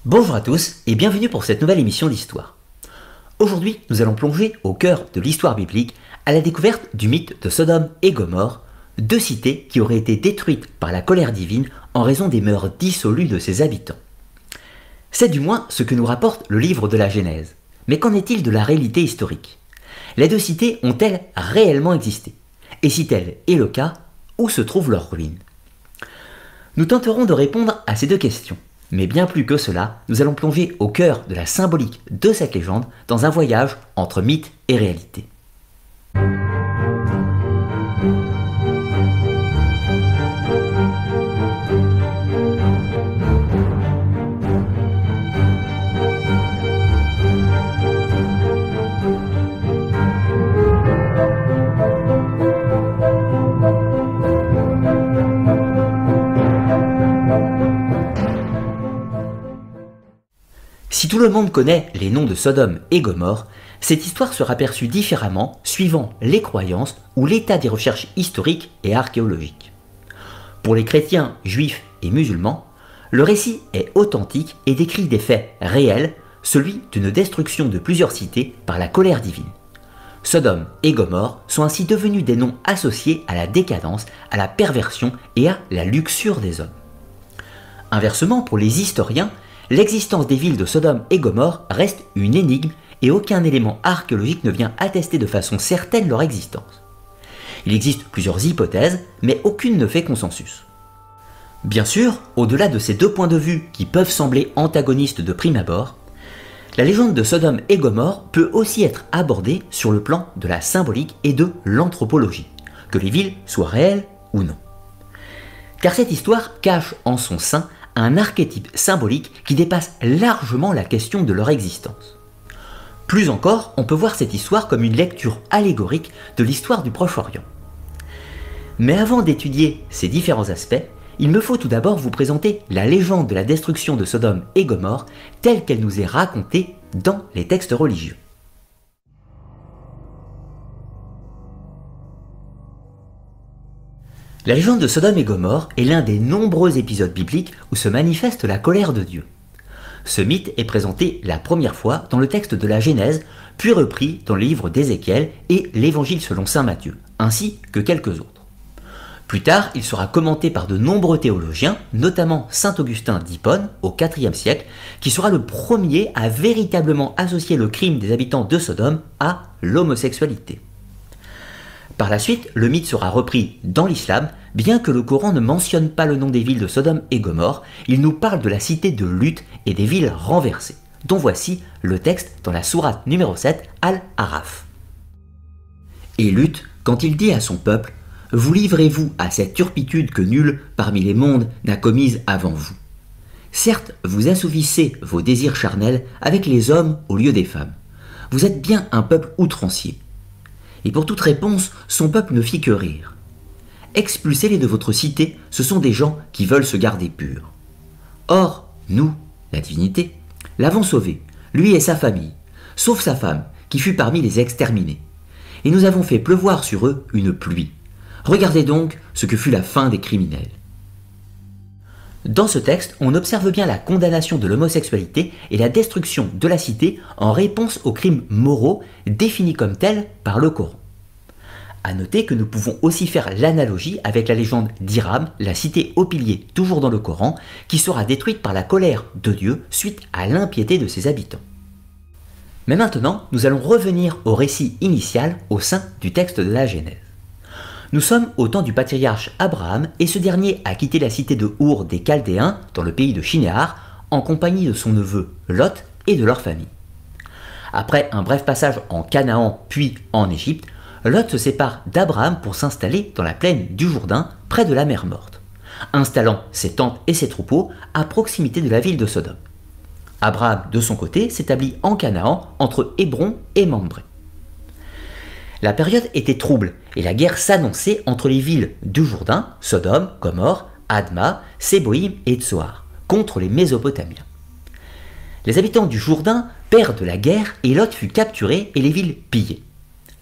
Bonjour à tous et bienvenue pour cette nouvelle émission d'histoire. Aujourd'hui, nous allons plonger au cœur de l'histoire biblique à la découverte du mythe de Sodome et Gomorrhe, deux cités qui auraient été détruites par la colère divine en raison des mœurs dissolues de ses habitants. C'est du moins ce que nous rapporte le livre de la Genèse. Mais qu'en est-il de la réalité historique? Les deux cités ont-elles réellement existé? Et si tel est le cas, où se trouvent leurs ruines? Nous tenterons de répondre à ces deux questions. Mais bien plus que cela, nous allons plonger au cœur de la symbolique de cette légende dans un voyage entre mythe et réalité. Si tout le monde connaît les noms de Sodome et Gomorrhe, cette histoire sera perçue différemment suivant les croyances ou l'état des recherches historiques et archéologiques. Pour les chrétiens, juifs et musulmans, le récit est authentique et décrit des faits réels, celui d'une destruction de plusieurs cités par la colère divine. Sodome et Gomorrhe sont ainsi devenus des noms associés à la décadence, à la perversion et à la luxure des hommes. Inversement, pour les historiens, l'existence des villes de Sodome et Gomorrhe reste une énigme et aucun élément archéologique ne vient attester de façon certaine leur existence. Il existe plusieurs hypothèses, mais aucune ne fait consensus. Bien sûr, au-delà de ces deux points de vue qui peuvent sembler antagonistes de prime abord, la légende de Sodome et Gomorrhe peut aussi être abordée sur le plan de la symbolique et de l'anthropologie, que les villes soient réelles ou non. Car cette histoire cache en son sein un archétype symbolique qui dépasse largement la question de leur existence. Plus encore, on peut voir cette histoire comme une lecture allégorique de l'histoire du Proche-Orient. Mais avant d'étudier ces différents aspects, il me faut tout d'abord vous présenter la légende de la destruction de Sodome et Gomorrhe telle qu'elle nous est racontée dans les textes religieux. La légende de Sodome et Gomorrhe est l'un des nombreux épisodes bibliques où se manifeste la colère de Dieu. Ce mythe est présenté la première fois dans le texte de la Genèse, puis repris dans le livre d'Ézéchiel et l'Évangile selon saint Matthieu, ainsi que quelques autres. Plus tard, il sera commenté par de nombreux théologiens, notamment saint Augustin d'Hippone au IVe siècle, qui sera le premier à véritablement associer le crime des habitants de Sodome à l'homosexualité. Par la suite, le mythe sera repris dans l'islam, bien que le Coran ne mentionne pas le nom des villes de Sodome et Gomorrhe, il nous parle de la cité de Lut et des villes renversées, dont voici le texte dans la sourate numéro 7, Al-Araf. Et Lut, quand il dit à son peuple, « Vous livrez-vous à cette turpitude que nul parmi les mondes n'a commise avant vous. Certes, vous assouvissez vos désirs charnels avec les hommes au lieu des femmes. Vous êtes bien un peuple outrancier. » Et pour toute réponse, son peuple ne fit que rire. Expulsez-les de votre cité, ce sont des gens qui veulent se garder purs. Or, nous, la divinité, l'avons sauvé, lui et sa famille, sauf sa femme, qui fut parmi les exterminés. Et nous avons fait pleuvoir sur eux une pluie. Regardez donc ce que fut la fin des criminels. Dans ce texte, on observe bien la condamnation de l'homosexualité et la destruction de la cité en réponse aux crimes moraux définis comme tels par le Coran. A noter que nous pouvons aussi faire l'analogie avec la légende d'Hiram, la cité aux piliers toujours dans le Coran, qui sera détruite par la colère de Dieu suite à l'impiété de ses habitants. Mais maintenant, nous allons revenir au récit initial au sein du texte de la Genèse. Nous sommes au temps du patriarche Abraham et ce dernier a quitté la cité de Our des Chaldéens, dans le pays de Shinéar, en compagnie de son neveu Lot et de leur famille. Après un bref passage en Canaan puis en Égypte, Lot se sépare d'Abraham pour s'installer dans la plaine du Jourdain, près de la mer Morte, installant ses tentes et ses troupeaux à proximité de la ville de Sodome. Abraham, de son côté, s'établit en Canaan, entre Hébron et Mambré. La période était trouble et la guerre s'annonçait entre les villes du Jourdain, Sodome, Gomorrhe, Adma, Séboïm et Tsoar, contre les Mésopotamiens. Les habitants du Jourdain perdent la guerre et Lot fut capturé et les villes pillées.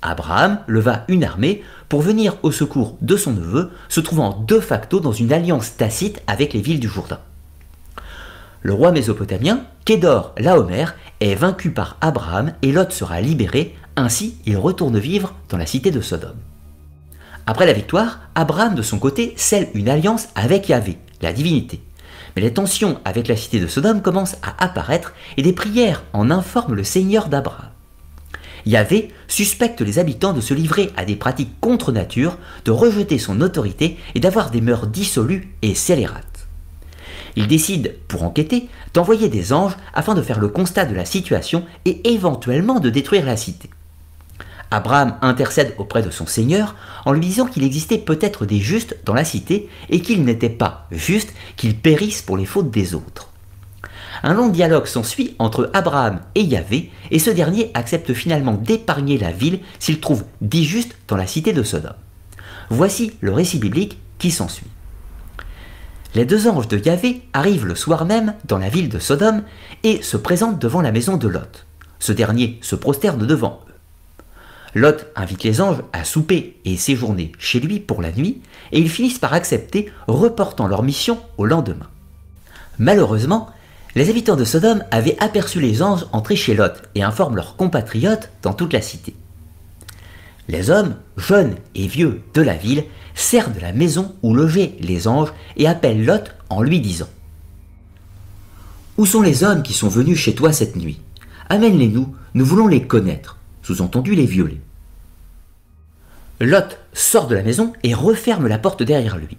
Abraham leva une armée pour venir au secours de son neveu, se trouvant de facto dans une alliance tacite avec les villes du Jourdain. Le roi mésopotamien, Kédor Laomer, est vaincu par Abraham et Lot sera libéré, ainsi il retourne vivre dans la cité de Sodome. Après la victoire, Abraham de son côté scelle une alliance avec Yahvé, la divinité. Mais les tensions avec la cité de Sodome commencent à apparaître et des prières en informent le Seigneur d'Abraham. Yahvé suspecte les habitants de se livrer à des pratiques contre nature, de rejeter son autorité et d'avoir des mœurs dissolues et scélérates. Il décide, pour enquêter, d'envoyer des anges afin de faire le constat de la situation et éventuellement de détruire la cité. Abraham intercède auprès de son Seigneur en lui disant qu'il existait peut-être des justes dans la cité et qu'il n'était pas juste qu'ils périssent pour les fautes des autres. Un long dialogue s'ensuit entre Abraham et Yahvé et ce dernier accepte finalement d'épargner la ville s'il trouve 10 justes dans la cité de Sodome. Voici le récit biblique qui s'ensuit. Les 2 anges de Yahvé arrivent le soir même dans la ville de Sodome et se présentent devant la maison de Lot. Ce dernier se prosterne devant eux. Lot invite les anges à souper et séjourner chez lui pour la nuit, et ils finissent par accepter, reportant leur mission au lendemain. Malheureusement, les habitants de Sodome avaient aperçu les anges entrer chez Lot et informent leurs compatriotes dans toute la cité. Les hommes, jeunes et vieux de la ville, serrent de la maison où logeaient les anges et appellent Lot en lui disant « Où sont les hommes qui sont venus chez toi cette nuit? Amène-les-nous, nous voulons les connaître. » Sous-entendu les violer. Lot sort de la maison et referme la porte derrière lui.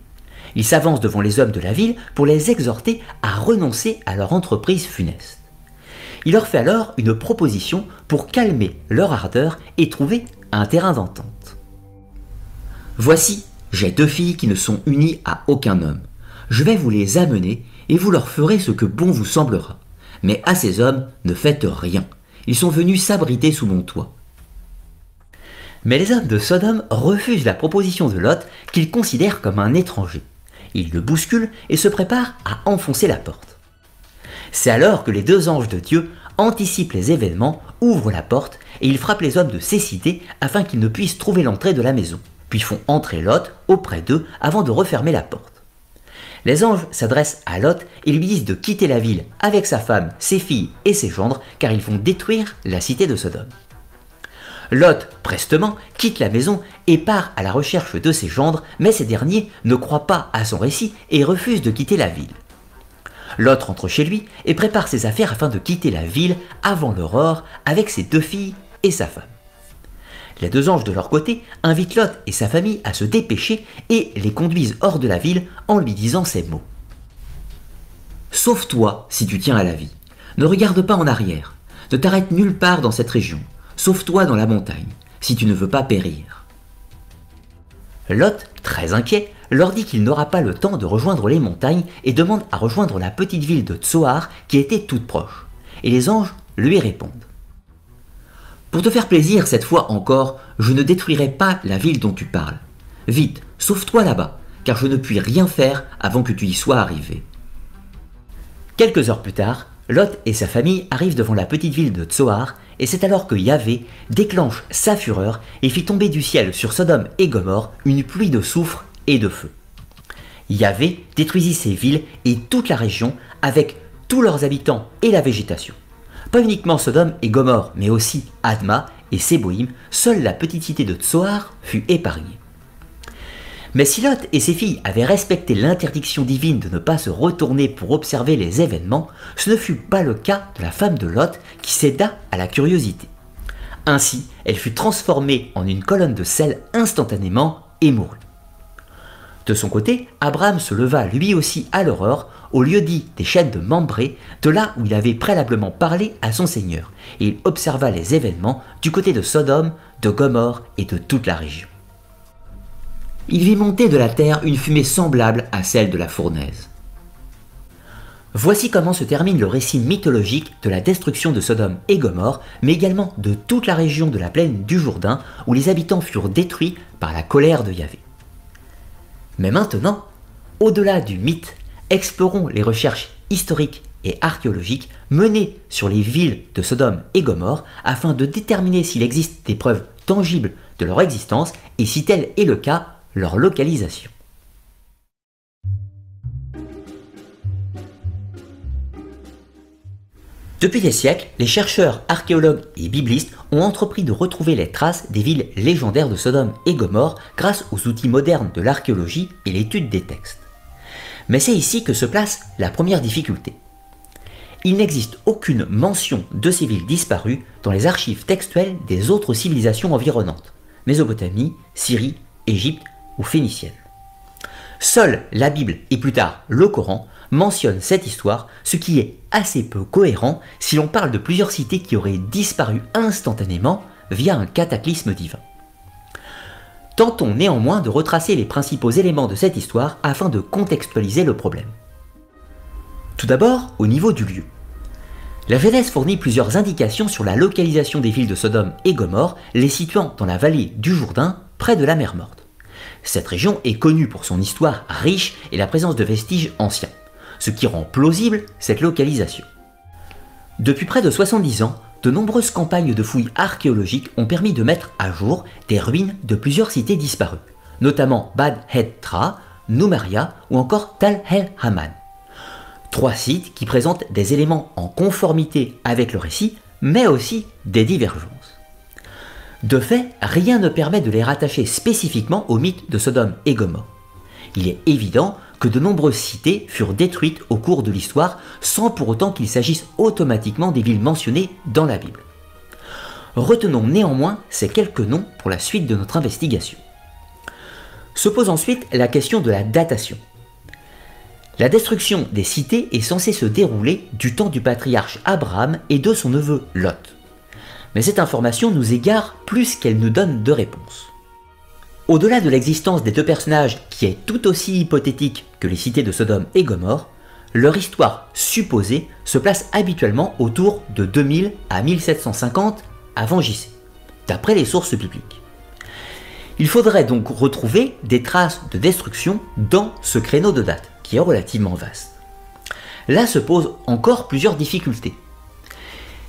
Il s'avance devant les hommes de la ville pour les exhorter à renoncer à leur entreprise funeste. Il leur fait alors une proposition pour calmer leur ardeur et trouver un terrain d'entente. « Voici, j'ai 2 filles qui ne sont unies à aucun homme. Je vais vous les amener et vous leur ferez ce que bon vous semblera. Mais à ces hommes, ne faites rien. Ils sont venus s'abriter sous mon toit. » Mais les hommes de Sodome refusent la proposition de Lot qu'ils considèrent comme un étranger. Ils le bousculent et se préparent à enfoncer la porte. C'est alors que les 2 anges de Dieu anticipent les événements, ouvrent la porte et ils frappent les hommes de cécité afin qu'ils ne puissent trouver l'entrée de la maison, puis font entrer Lot auprès d'eux avant de refermer la porte. Les anges s'adressent à Lot et lui disent de quitter la ville avec sa femme, ses filles et ses gendres car ils vont détruire la cité de Sodome. Lot, prestement, quitte la maison et part à la recherche de ses gendres, mais ces derniers ne croient pas à son récit et refusent de quitter la ville. Lot rentre chez lui et prépare ses affaires afin de quitter la ville avant l'aurore avec ses 2 filles et sa femme. Les 2 anges de leur côté invitent Lot et sa famille à se dépêcher et les conduisent hors de la ville en lui disant ces mots. « Sauve-toi si tu tiens à la vie. Ne regarde pas en arrière. Ne t'arrête nulle part dans cette région. Sauve-toi dans la montagne, si tu ne veux pas périr. » Lot, très inquiet, leur dit qu'il n'aura pas le temps de rejoindre les montagnes et demande à rejoindre la petite ville de Tsoar qui était toute proche. Et les anges lui répondent. « Pour te faire plaisir cette fois encore, je ne détruirai pas la ville dont tu parles. Vite, sauve-toi là-bas, car je ne puis rien faire avant que tu y sois arrivé. » Quelques heures plus tard, Lot et sa famille arrivent devant la petite ville de Tsoar et c'est alors que Yahvé déclenche sa fureur et fit tomber du ciel sur Sodome et Gomorrhe une pluie de soufre et de feu. Yahvé détruisit ces villes et toute la région avec tous leurs habitants et la végétation. Pas uniquement Sodome et Gomorrhe, mais aussi Adma et Séboïm, seule la petite cité de Tsoar fut épargnée. Mais si Lot et ses filles avaient respecté l'interdiction divine de ne pas se retourner pour observer les événements, ce ne fut pas le cas de la femme de Lot qui céda à la curiosité. Ainsi, elle fut transformée en une colonne de sel instantanément et mourut. De son côté, Abraham se leva lui aussi à l'aurore, au lieu dit des chênes de Mambré, de là où il avait préalablement parlé à son Seigneur, et il observa les événements du côté de Sodome, de Gomorrhe et de toute la région. Il vit monter de la terre une fumée semblable à celle de la fournaise. Voici comment se termine le récit mythologique de la destruction de Sodome et Gomorrhe, mais également de toute la région de la plaine du Jourdain, où les habitants furent détruits par la colère de Yahvé. Mais maintenant, au-delà du mythe, explorons les recherches historiques et archéologiques menées sur les villes de Sodome et Gomorrhe afin de déterminer s'il existe des preuves tangibles de leur existence et si tel est le cas, leur localisation. Depuis des siècles, les chercheurs, archéologues et biblistes ont entrepris de retrouver les traces des villes légendaires de Sodome et Gomorrhe grâce aux outils modernes de l'archéologie et l'étude des textes. Mais c'est ici que se place la première difficulté. Il n'existe aucune mention de ces villes disparues dans les archives textuelles des autres civilisations environnantes, Mésopotamie, Syrie, Égypte ou phénicienne. Seule la Bible et plus tard le Coran mentionnent cette histoire, ce qui est assez peu cohérent si l'on parle de plusieurs cités qui auraient disparu instantanément via un cataclysme divin. Tentons néanmoins de retracer les principaux éléments de cette histoire afin de contextualiser le problème. Tout d'abord, au niveau du lieu. La Genèse fournit plusieurs indications sur la localisation des villes de Sodome et Gomorrhe, les situant dans la vallée du Jourdain, près de la mer Morte. Cette région est connue pour son histoire riche et la présence de vestiges anciens, ce qui rend plausible cette localisation. Depuis près de 70 ans, de nombreuses campagnes de fouilles archéologiques ont permis de mettre à jour des ruines de plusieurs cités disparues, notamment Bad Het-Tra, Noumeria ou encore Tal el-Haman. 3 sites qui présentent des éléments en conformité avec le récit, mais aussi des divergences. De fait, rien ne permet de les rattacher spécifiquement au mythe de Sodome et Gomorrhe. Il est évident que de nombreuses cités furent détruites au cours de l'histoire sans pour autant qu'il s'agisse automatiquement des villes mentionnées dans la Bible. Retenons néanmoins ces quelques noms pour la suite de notre investigation. Se pose ensuite la question de la datation. La destruction des cités est censée se dérouler du temps du patriarche Abraham et de son neveu Lot. Mais cette information nous égare plus qu'elle nous donne de réponse. Au-delà de l'existence des deux personnages qui est tout aussi hypothétique que les cités de Sodome et Gomorrhe, leur histoire supposée se place habituellement autour de 2000 à 1750 avant JC, d'après les sources bibliques. Il faudrait donc retrouver des traces de destruction dans ce créneau de date, qui est relativement vaste. Là se posent encore plusieurs difficultés.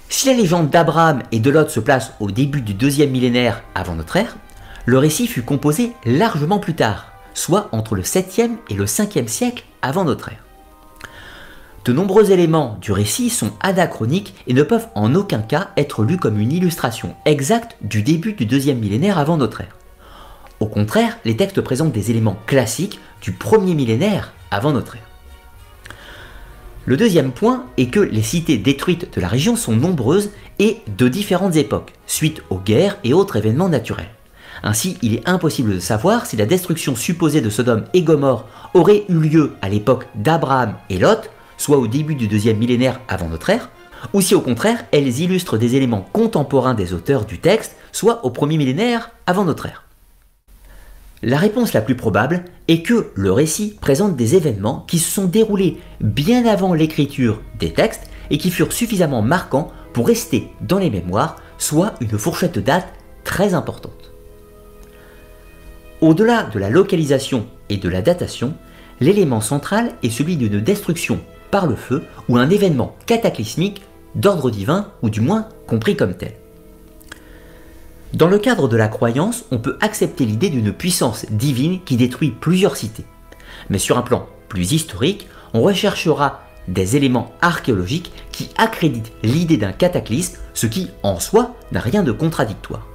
Si la légende d'Abraham et de Lot se place au début du 2e millénaire avant notre ère, le récit fut composé largement plus tard, soit entre le 7e et le 5e siècle avant notre ère. De nombreux éléments du récit sont anachroniques et ne peuvent en aucun cas être lus comme une illustration exacte du début du 2e millénaire avant notre ère. Au contraire, les textes présentent des éléments classiques du 1er millénaire avant notre ère. Le deuxième point est que les cités détruites de la région sont nombreuses et de différentes époques, suite aux guerres et autres événements naturels. Ainsi, il est impossible de savoir si la destruction supposée de Sodome et Gomorrhe aurait eu lieu à l'époque d'Abraham et Lot, soit au début du 2e millénaire avant notre ère, ou si au contraire elles illustrent des éléments contemporains des auteurs du texte, soit au 1er millénaire avant notre ère. La réponse la plus probable est que le récit présente des événements qui se sont déroulés bien avant l'écriture des textes et qui furent suffisamment marquants pour rester dans les mémoires, soit une fourchette de date très importante. Au-delà de la localisation et de la datation, l'élément central est celui d'une destruction par le feu ou un événement cataclysmique d'ordre divin ou du moins compris comme tel. Dans le cadre de la croyance, on peut accepter l'idée d'une puissance divine qui détruit plusieurs cités. Mais sur un plan plus historique, on recherchera des éléments archéologiques qui accréditent l'idée d'un cataclysme, ce qui, en soi, n'a rien de contradictoire.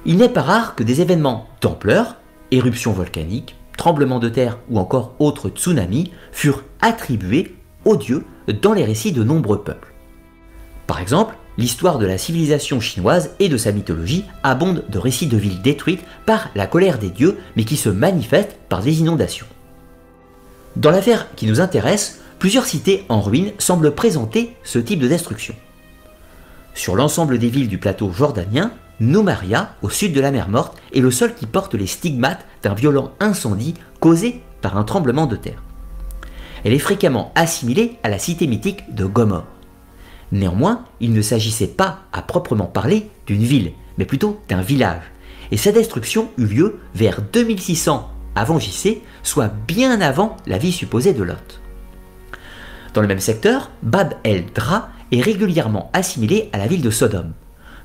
Il n'est pas rare que des événements d'ampleur, éruptions volcaniques, tremblements de terre ou encore autres tsunamis, furent attribués aux dieux dans les récits de nombreux peuples. Par exemple, l'histoire de la civilisation chinoise et de sa mythologie abonde de récits de villes détruites par la colère des dieux, mais qui se manifestent par des inondations. Dans l'affaire qui nous intéresse, plusieurs cités en ruine semblent présenter ce type de destruction. Sur l'ensemble des villes du plateau jordanien, Noumeria, au sud de la mer Morte, est le seul qui porte les stigmates d'un violent incendie causé par un tremblement de terre. Elle est fréquemment assimilée à la cité mythique de Gomorrhe. Néanmoins, il ne s'agissait pas à proprement parler d'une ville, mais plutôt d'un village, et sa destruction eut lieu vers 2600 avant JC, soit bien avant la vie supposée de Lot. Dans le même secteur, Bab el-Dra est régulièrement assimilée à la ville de Sodome.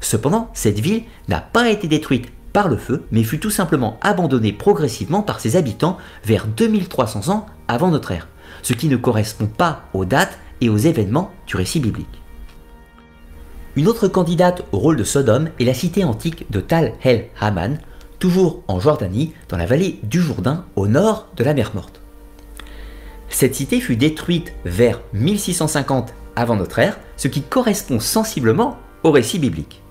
Cependant, cette ville n'a pas été détruite par le feu, mais fut tout simplement abandonnée progressivement par ses habitants vers 2300 ans avant notre ère, ce qui ne correspond pas aux dates et aux événements du récit biblique. Une autre candidate au rôle de Sodome est la cité antique de Tal el-Haman, toujours en Jordanie, dans la vallée du Jourdain, au nord de la mer Morte. Cette cité fut détruite vers 1650 avant notre ère, ce qui correspond sensiblement au récit biblique.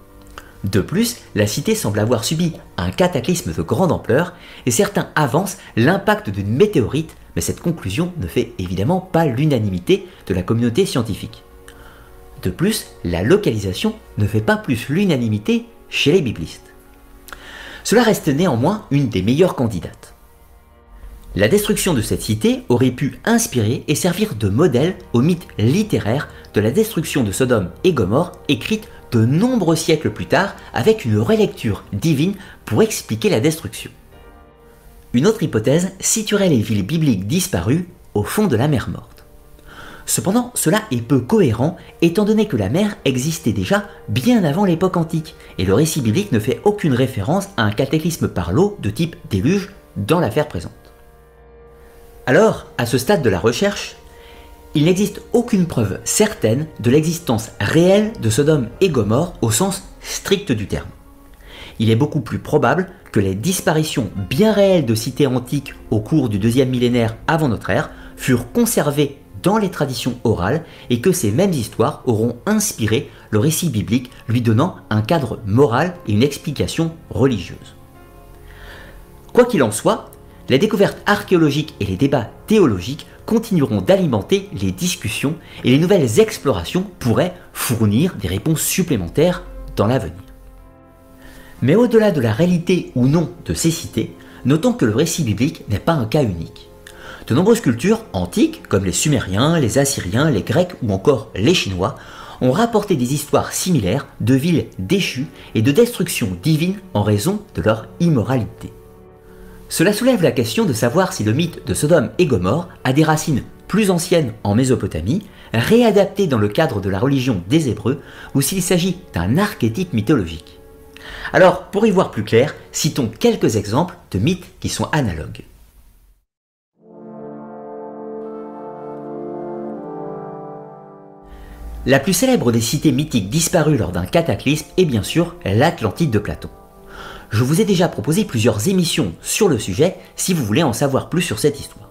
De plus, la cité semble avoir subi un cataclysme de grande ampleur et certains avancent l'impact d'une météorite, mais cette conclusion ne fait évidemment pas l'unanimité de la communauté scientifique. De plus, la localisation ne fait pas plus l'unanimité chez les biblistes. Cela reste néanmoins une des meilleures candidates. La destruction de cette cité aurait pu inspirer et servir de modèle au mythe littéraire de la destruction de Sodome et Gomorrhe, écrite de nombreux siècles plus tard avec une relecture divine pour expliquer la destruction. Une autre hypothèse situerait les villes bibliques disparues au fond de la mer Morte. Cependant, cela est peu cohérent étant donné que la mer existait déjà bien avant l'époque antique et le récit biblique ne fait aucune référence à un cataclysme par l'eau de type déluge dans l'affaire présente. Alors, à ce stade de la recherche, il n'existe aucune preuve certaine de l'existence réelle de Sodome et Gomorrhe au sens strict du terme. Il est beaucoup plus probable que les disparitions bien réelles de cités antiques au cours du 2e millénaire avant notre ère furent conservées dans les traditions orales et que ces mêmes histoires auront inspiré le récit biblique, lui donnant un cadre moral et une explication religieuse. Quoi qu'il en soit, les découvertes archéologiques et les débats théologiques continueront d'alimenter les discussions et les nouvelles explorations pourraient fournir des réponses supplémentaires dans l'avenir. Mais au-delà de la réalité ou non de ces cités, notons que le récit biblique n'est pas un cas unique. De nombreuses cultures antiques, comme les Sumériens, les Assyriens, les Grecs ou encore les Chinois, ont rapporté des histoires similaires de villes déchues et de destruction divine en raison de leur immoralité. Cela soulève la question de savoir si le mythe de Sodome et Gomorrhe a des racines plus anciennes en Mésopotamie, réadaptées dans le cadre de la religion des Hébreux, ou s'il s'agit d'un archétype mythologique. Alors, pour y voir plus clair, citons quelques exemples de mythes qui sont analogues. La plus célèbre des cités mythiques disparues lors d'un cataclysme est bien sûr l'Atlantide de Platon. Je vous ai déjà proposé plusieurs émissions sur le sujet si vous voulez en savoir plus sur cette histoire.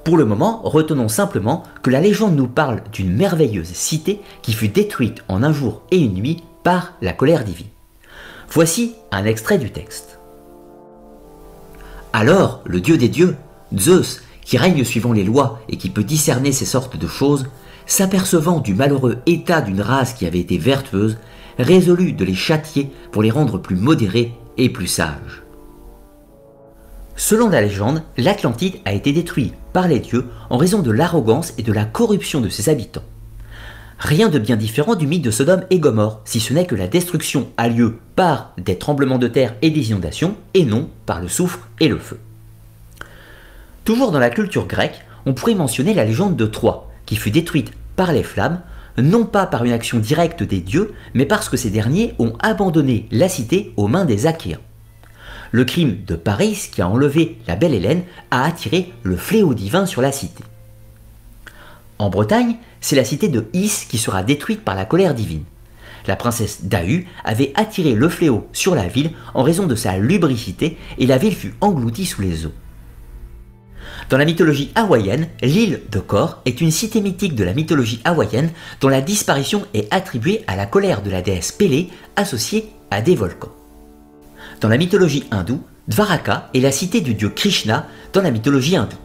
Pour le moment, retenons simplement que la légende nous parle d'une merveilleuse cité qui fut détruite en un jour et une nuit par la colère divine. Voici un extrait du texte. Alors, le dieu des dieux, Zeus, qui règne suivant les lois et qui peut discerner ces sortes de choses, s'apercevant du malheureux état d'une race qui avait été vertueuse, résolut de les châtier pour les rendre plus modérés et plus sages. Selon la légende, l'Atlantide a été détruit par les dieux en raison de l'arrogance et de la corruption de ses habitants. Rien de bien différent du mythe de Sodome et Gomorrhe, si ce n'est que la destruction a lieu par des tremblements de terre et des inondations, et non par le soufre et le feu. Toujours dans la culture grecque, on pourrait mentionner la légende de Troie, qui fut détruite par les flammes, non pas par une action directe des dieux, mais parce que ces derniers ont abandonné la cité aux mains des Achéens. Le crime de Paris, qui a enlevé la belle Hélène, a attiré le fléau divin sur la cité. En Bretagne, c'est la cité de Is qui sera détruite par la colère divine. La princesse Dahu avait attiré le fléau sur la ville en raison de sa lubricité et la ville fut engloutie sous les eaux. Dans la mythologie hawaïenne, l'île de Kor est une cité mythique de la mythologie hawaïenne dont la disparition est attribuée à la colère de la déesse Pélé associée à des volcans. Dans la mythologie hindoue, Dvaraka est la cité du dieu Krishna dans la mythologie hindoue.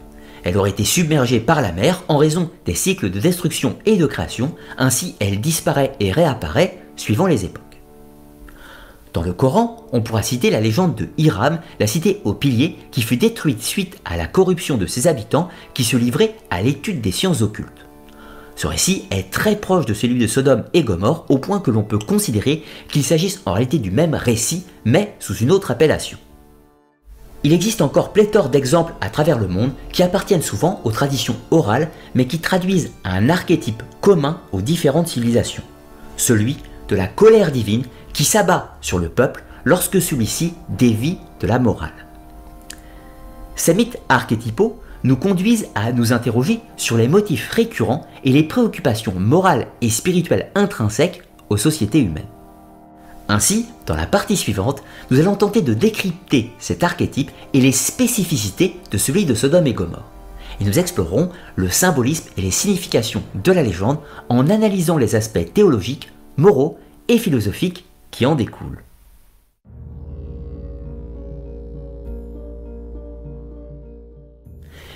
Elle aurait été submergée par la mer en raison des cycles de destruction et de création, ainsi elle disparaît et réapparaît suivant les époques. Dans le Coran, on pourra citer la légende de Hiram, la cité aux piliers, qui fut détruite suite à la corruption de ses habitants qui se livraient à l'étude des sciences occultes. Ce récit est très proche de celui de Sodome et Gomorrhe au point que l'on peut considérer qu'il s'agisse en réalité du même récit, mais sous une autre appellation. Il existe encore pléthore d'exemples à travers le monde qui appartiennent souvent aux traditions orales, mais qui traduisent un archétype commun aux différentes civilisations, celui de la colère divine qui s'abat sur le peuple lorsque celui-ci dévie de la morale. Ces mythes archétypaux nous conduisent à nous interroger sur les motifs récurrents et les préoccupations morales et spirituelles intrinsèques aux sociétés humaines. Ainsi, dans la partie suivante, nous allons tenter de décrypter cet archétype et les spécificités de celui de Sodome et Gomorrhe. Et nous explorerons le symbolisme et les significations de la légende en analysant les aspects théologiques, moraux et philosophiques qui en découlent.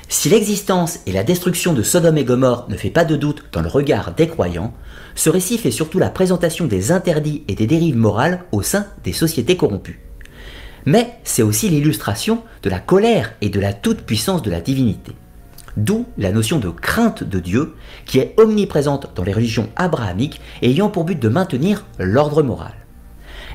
Si l'existence et la destruction de Sodome et Gomorrhe ne fait pas de doute dans le regard des croyants, ce récit fait surtout la présentation des interdits et des dérives morales au sein des sociétés corrompues. Mais c'est aussi l'illustration de la colère et de la toute-puissance de la divinité. D'où la notion de crainte de Dieu qui est omniprésente dans les religions abrahamiques et ayant pour but de maintenir l'ordre moral.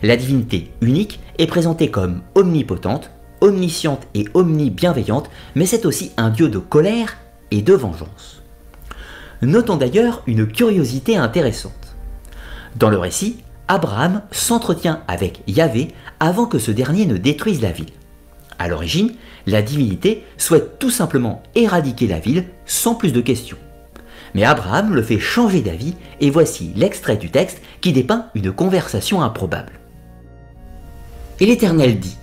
La divinité unique est présentée comme omnipotente, omnisciente et omnibienveillante, mais c'est aussi un Dieu de colère et de vengeance. Notons d'ailleurs une curiosité intéressante. Dans le récit, Abraham s'entretient avec Yahvé avant que ce dernier ne détruise la ville. À l'origine, la divinité souhaite tout simplement éradiquer la ville sans plus de questions. Mais Abraham le fait changer d'avis et voici l'extrait du texte qui dépeint une conversation improbable. Et l'Éternel dit :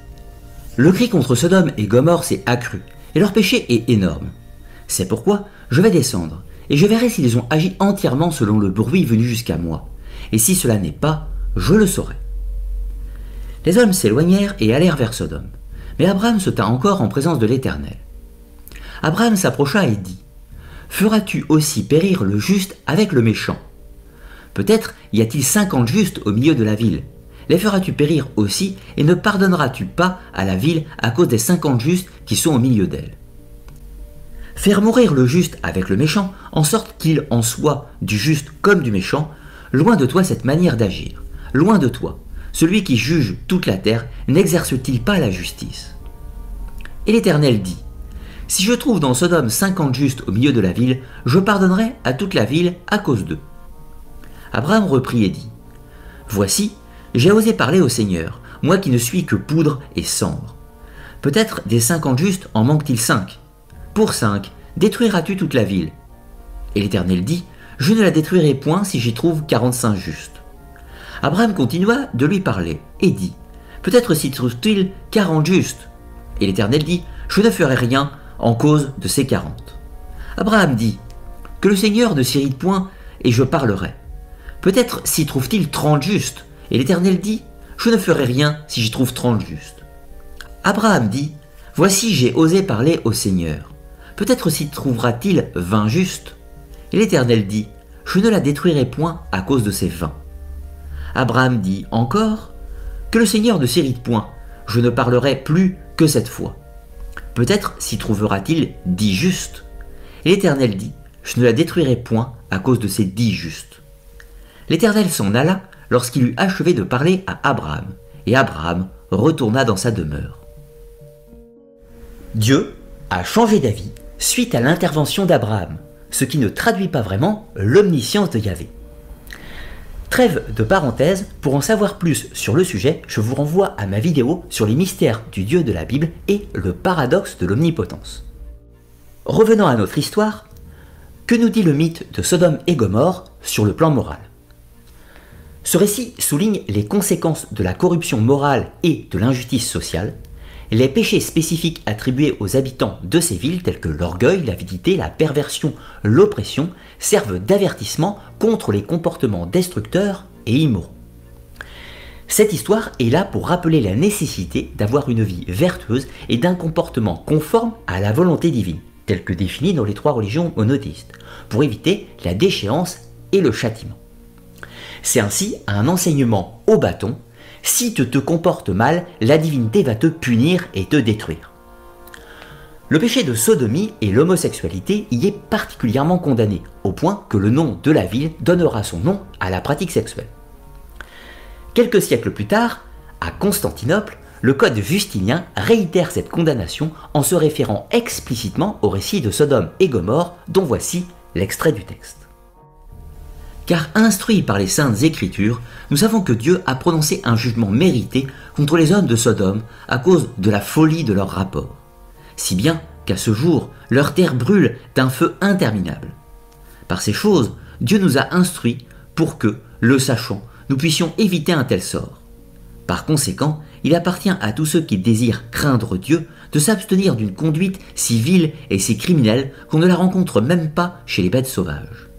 le cri contre Sodome et Gomorrhe s'est accru, et leur péché est énorme. C'est pourquoi je vais descendre, et je verrai s'ils ont agi entièrement selon le bruit venu jusqu'à moi. Et si cela n'est pas, je le saurai. Les hommes s'éloignèrent et allèrent vers Sodome. Mais Abraham se tint encore en présence de l'Éternel. Abraham s'approcha et dit : feras-tu aussi périr le juste avec le méchant ? Peut-être y a-t-il 50 justes au milieu de la ville. Les feras-tu périr aussi, et ne pardonneras-tu pas à la ville à cause des 50 justes qui sont au milieu d'elle ? Faire mourir le juste avec le méchant, en sorte qu'il en soit du juste comme du méchant, loin de toi cette manière d'agir. Loin de toi, celui qui juge toute la terre, n'exerce-t-il pas la justice ? Et l'Éternel dit : si je trouve dans Sodome 50 justes au milieu de la ville, je pardonnerai à toute la ville à cause d'eux. Abraham reprit et dit : voici, j'ai osé parler au Seigneur, moi qui ne suis que poudre et cendre. Peut-être des 50 justes en manque-t-il 5 ? Pour 5, détruiras-tu toute la ville ? Et l'Éternel dit : je ne la détruirai point si j'y trouve 45 justes. Abraham continua de lui parler et dit : peut-être s'y trouve-t-il 40 justes. Et l'Éternel dit : je ne ferai rien en cause de ces 40. Abraham dit : que le Seigneur ne s'irrite point et je parlerai. Peut-être s'y trouve-t-il 30 justes. Et l'Éternel dit : je ne ferai rien si j'y trouve 30 justes. Abraham dit : voici, j'ai osé parler au Seigneur. Peut-être s'y trouvera-t-il 20 justes. Et l'Éternel dit : je ne la détruirai point à cause de ces 20. Abraham dit encore : que le Seigneur ne s'irrite point, je ne parlerai plus que cette fois. Peut-être s'y trouvera-t-il 10 justes. Et l'Éternel dit : je ne la détruirai point à cause de ces 10 justes. L'Éternel s'en alla lorsqu'il eut achevé de parler à Abraham, et Abraham retourna dans sa demeure. Dieu a changé d'avis suite à l'intervention d'Abraham, ce qui ne traduit pas vraiment l'omniscience de Yahvé. Trêve de parenthèse, pour en savoir plus sur le sujet, je vous renvoie à ma vidéo sur les mystères du Dieu de la Bible et le paradoxe de l'omnipotence. Revenons à notre histoire, que nous dit le mythe de Sodome et Gomorrhe sur le plan moral ? Ce récit souligne les conséquences de la corruption morale et de l'injustice sociale. Les péchés spécifiques attribués aux habitants de ces villes, tels que l'orgueil, l'avidité, la perversion, l'oppression, servent d'avertissement contre les comportements destructeurs et immoraux. Cette histoire est là pour rappeler la nécessité d'avoir une vie vertueuse et d'un comportement conforme à la volonté divine, tel que défini dans les 3 religions monothéistes, pour éviter la déchéance et le châtiment. C'est ainsi un enseignement au bâton. Si tu te comportes mal, la divinité va te punir et te détruire. Le péché de sodomie et l'homosexualité y est particulièrement condamné, au point que le nom de la ville donnera son nom à la pratique sexuelle. Quelques siècles plus tard, à Constantinople, le code justinien réitère cette condamnation en se référant explicitement au récit de Sodome et Gomorrhe, dont voici l'extrait du texte. Car instruits par les saintes écritures, nous savons que Dieu a prononcé un jugement mérité contre les hommes de Sodome à cause de la folie de leur rapport. Si bien qu'à ce jour, leur terre brûle d'un feu interminable. Par ces choses, Dieu nous a instruits pour que, le sachant, nous puissions éviter un tel sort. Par conséquent, il appartient à tous ceux qui désirent craindre Dieu de s'abstenir d'une conduite si vile et si criminelle qu'on ne la rencontre même pas chez les bêtes sauvages.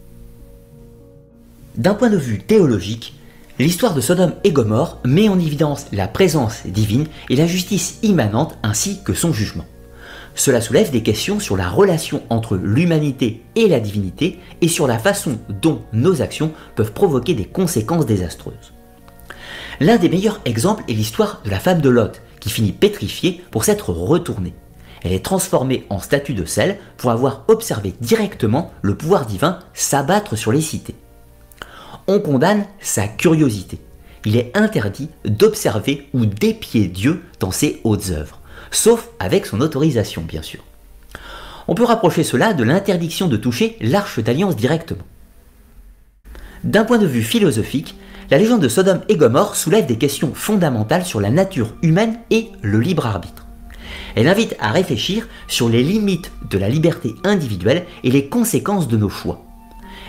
D'un point de vue théologique, l'histoire de Sodome et Gomorrhe met en évidence la présence divine et la justice immanente ainsi que son jugement. Cela soulève des questions sur la relation entre l'humanité et la divinité et sur la façon dont nos actions peuvent provoquer des conséquences désastreuses. L'un des meilleurs exemples est l'histoire de la femme de Lot, qui finit pétrifiée pour s'être retournée. Elle est transformée en statue de sel pour avoir observé directement le pouvoir divin s'abattre sur les cités. On condamne sa curiosité. Il est interdit d'observer ou d'épier Dieu dans ses hautes œuvres, sauf avec son autorisation bien sûr. On peut rapprocher cela de l'interdiction de toucher l'arche d'alliance directement. D'un point de vue philosophique, la légende de Sodome et Gomorrhe soulève des questions fondamentales sur la nature humaine et le libre arbitre. Elle invite à réfléchir sur les limites de la liberté individuelle et les conséquences de nos choix.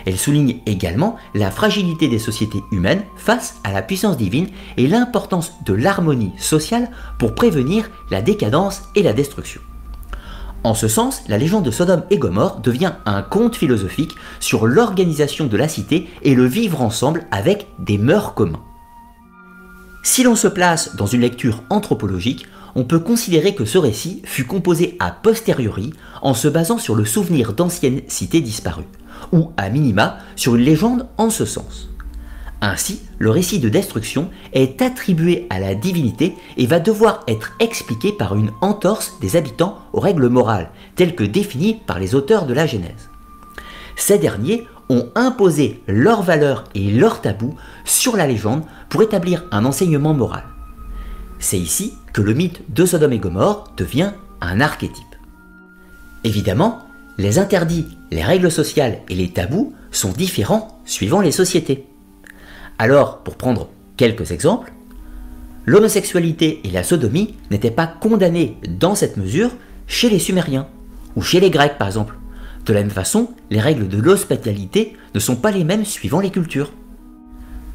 Elle souligne également la fragilité des sociétés humaines face à la puissance divine et l'importance de l'harmonie sociale pour prévenir la décadence et la destruction. En ce sens, la légende de Sodome et Gomorrhe devient un conte philosophique sur l'organisation de la cité et le vivre ensemble avec des mœurs communs. Si l'on se place dans une lecture anthropologique, on peut considérer que ce récit fut composé a posteriori en se basant sur le souvenir d'anciennes cités disparues, ou à minima sur une légende en ce sens. Ainsi, le récit de destruction est attribué à la divinité et va devoir être expliqué par une entorse des habitants aux règles morales, telles que définies par les auteurs de la Genèse. Ces derniers ont imposé leurs valeurs et leurs tabous sur la légende pour établir un enseignement moral. C'est ici que le mythe de Sodome et Gomorrhe devient un archétype. Évidemment, les interdits, les règles sociales et les tabous sont différents suivant les sociétés. Alors, pour prendre quelques exemples, l'homosexualité et la sodomie n'étaient pas condamnées dans cette mesure chez les Sumériens, ou chez les Grecs par exemple. De la même façon, les règles de l'hospitalité ne sont pas les mêmes suivant les cultures.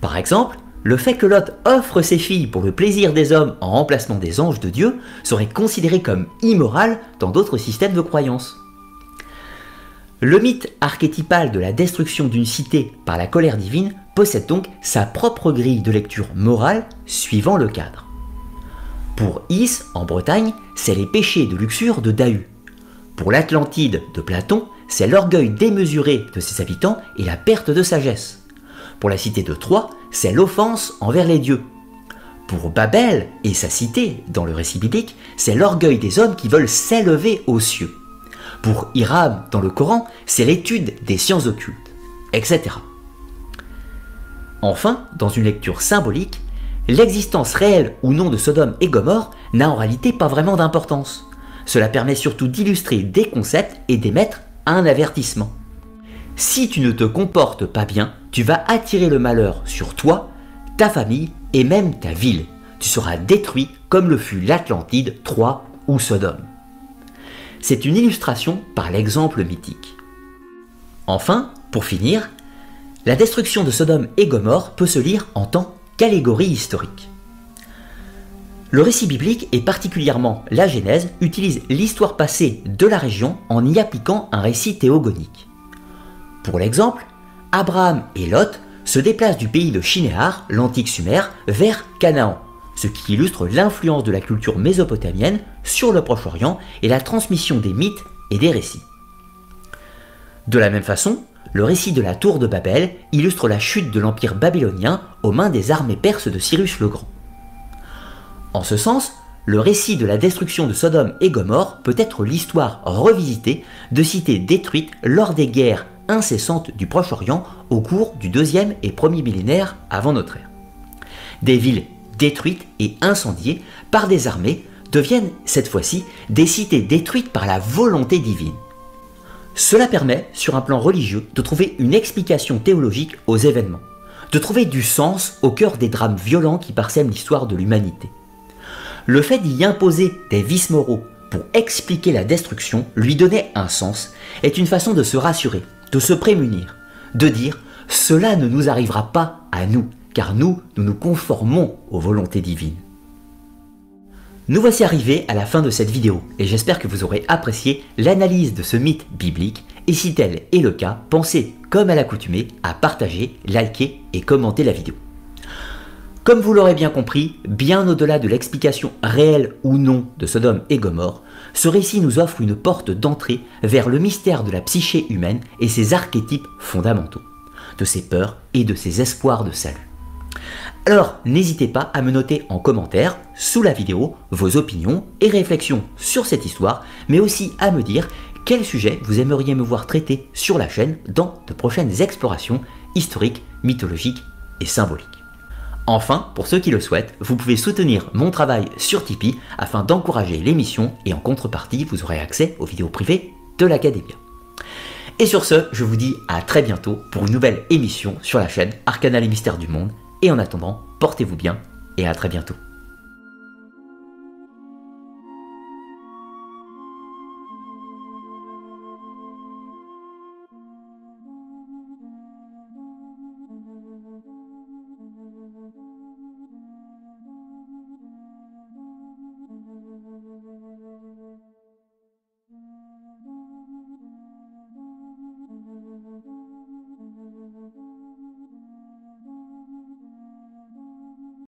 Par exemple, le fait que Lot offre ses filles pour le plaisir des hommes en remplacement des anges de Dieu serait considéré comme immoral dans d'autres systèmes de croyances. Le mythe archétypal de la destruction d'une cité par la colère divine possède donc sa propre grille de lecture morale suivant le cadre. Pour Is, en Bretagne, c'est les péchés de luxure de Dahu. Pour l'Atlantide de Platon, c'est l'orgueil démesuré de ses habitants et la perte de sagesse. Pour la cité de Troie, c'est l'offense envers les dieux. Pour Babel et sa cité, dans le récit biblique, c'est l'orgueil des hommes qui veulent s'élever aux cieux. Pour Hiram, dans le Coran, c'est l'étude des sciences occultes, etc. Enfin, dans une lecture symbolique, l'existence réelle ou non de Sodome et Gomorrhe n'a en réalité pas vraiment d'importance. Cela permet surtout d'illustrer des concepts et d'émettre un avertissement. Si tu ne te comportes pas bien, tu vas attirer le malheur sur toi, ta famille et même ta ville. Tu seras détruit comme le fut l'Atlantide, Troie ou Sodome. C'est une illustration par l'exemple mythique. Enfin, pour finir, la destruction de Sodome et Gomorrhe peut se lire en tant qu'allégorie historique. Le récit biblique, et particulièrement la Genèse, utilise l'histoire passée de la région en y appliquant un récit théogonique. Pour l'exemple, Abraham et Lot se déplacent du pays de Shinéar, l'antique Sumer, vers Canaan, ce qui illustre l'influence de la culture mésopotamienne sur le Proche-Orient et la transmission des mythes et des récits. De la même façon, le récit de la tour de Babel illustre la chute de l'empire babylonien aux mains des armées perses de Cyrus le Grand. En ce sens, le récit de la destruction de Sodome et Gomorrhe peut être l'histoire revisitée de cités détruites lors des guerres incessantes du Proche-Orient au cours du 2e et 1er millénaire avant notre ère. Des villes détruites et incendiées par des armées deviennent cette fois-ci des cités détruites par la volonté divine. Cela permet, sur un plan religieux, de trouver une explication théologique aux événements, de trouver du sens au cœur des drames violents qui parsèment l'histoire de l'humanité. Le fait d'y imposer des vices moraux pour expliquer la destruction, lui donner un sens, est une façon de se rassurer, de se prémunir, de dire « cela ne nous arrivera pas à nous, car nous nous conformons aux volontés divines ». Nous voici arrivés à la fin de cette vidéo et j'espère que vous aurez apprécié l'analyse de ce mythe biblique et si tel est le cas, pensez comme à l'accoutumée à partager, liker et commenter la vidéo. Comme vous l'aurez bien compris, bien au-delà de l'explication réelle ou non de Sodome et Gomorrhe, ce récit nous offre une porte d'entrée vers le mystère de la psyché humaine et ses archétypes fondamentaux, de ses peurs et de ses espoirs de salut. Alors, n'hésitez pas à me noter en commentaire, sous la vidéo, vos opinions et réflexions sur cette histoire, mais aussi à me dire quel sujet vous aimeriez me voir traiter sur la chaîne dans de prochaines explorations historiques, mythologiques et symboliques. Enfin, pour ceux qui le souhaitent, vous pouvez soutenir mon travail sur Tipeee afin d'encourager l'émission et en contrepartie, vous aurez accès aux vidéos privées de l'Académia. Et sur ce, je vous dis à très bientôt pour une nouvelle émission sur la chaîne Arcana les mystères du monde. Et en attendant, portez-vous bien et à très bientôt.